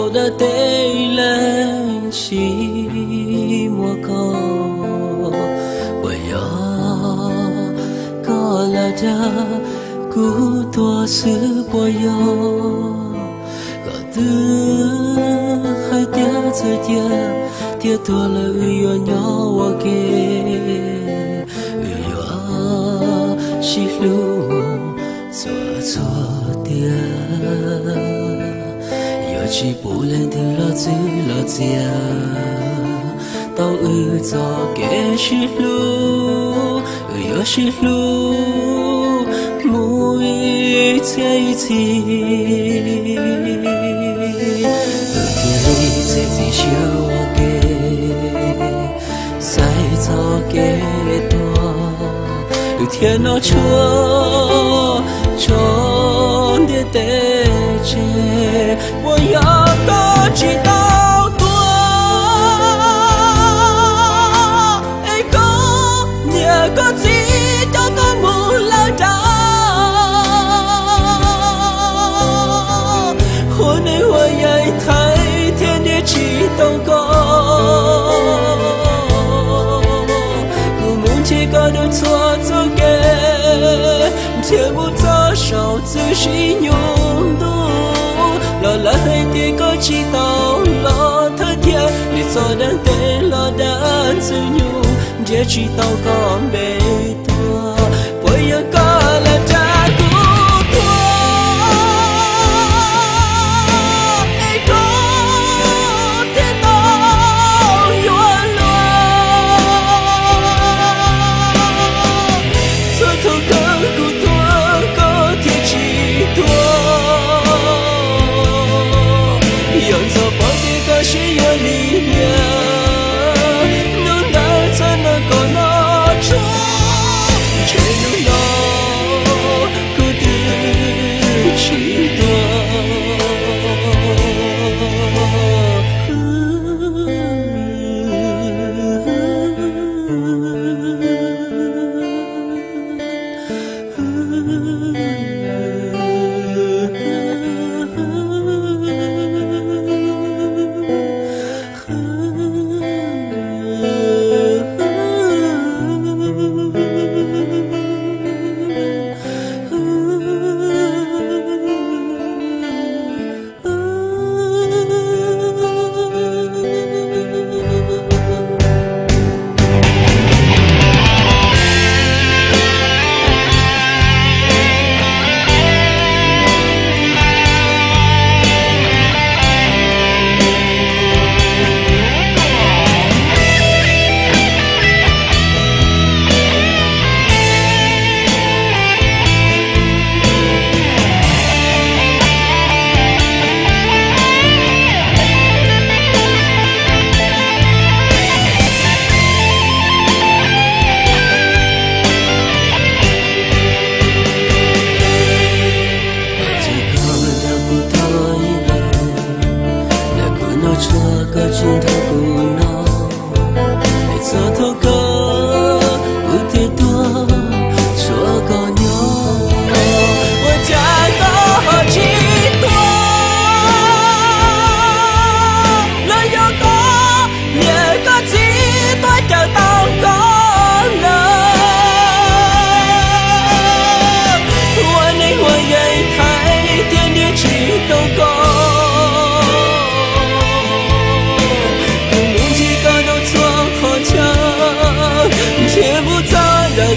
我的对人起莫高，我要高了的古多是我要，我的海蝶在蝶，蝶多了又要我给，又是路错错的。chỉ bù lên từ lo dư lo dìa tao cho kẻ chỉ lu yo chỉ lu mùi chạy chi từ sẽ chỉ chiều kẻ sai cho kẻ tua từ thiên nó chúa trốn địa tê chế我要多知道多，爱过你个知道个无老大，我内我也太天天知道个，我梦见个都错错给，天不早少自信用度。lo là hai tia có chỉ tao lo thơ thia để cho đang tê lo đang sự nhu để chỉ tao có bề tua bởi yêu có là cha của tua ai có thế tao yêu lo cho thâu cơn của tua có thể chỉ tua是有力量，能带才能够拿出，却能拿孤独几多。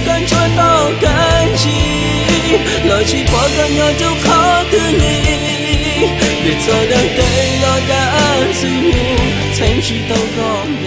感觉到感激，老起破个鸟就好的你，别做的对了的自由，才知道高美。